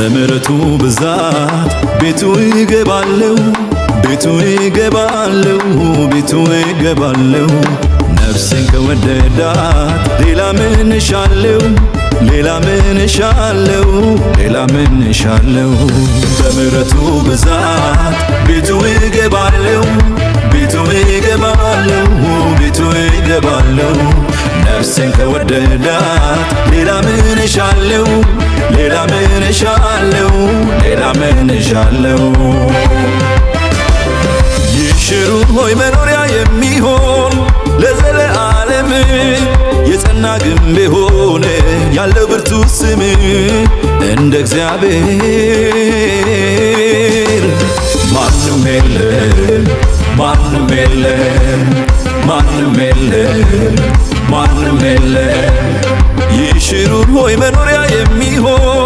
በምሕረቱ ብዛት ቤቱ ይገባለው ቤቱ ይገባለው ቤቱ ይገባለው ነፍሴን ከወደዳት ሌላ ምን እሻለው ሌላ ምን እሻለው ሌላ ምን እሻለው በምሕረቱ ብዛት ቤቱ ይገባለው ቤቱ ይገባለው ቤቱ ይገባለው ነፍሴን ከወደዳት ሌላ ምን እሻለው ሌላ ምን እሻለው ሌላ ምን እሻለው ይሽሩ ሆይ መኖሪያ የሚሆን ለዘለዓለም የጸና ግንብ ሆነ ያለው ብርቱ ስም እንደ እግዚአብሔር ማንም የለም ማንም የለም ማንም የለም ማንም የለም ይሽሩን ሆይ መኖሪያ የሚሆን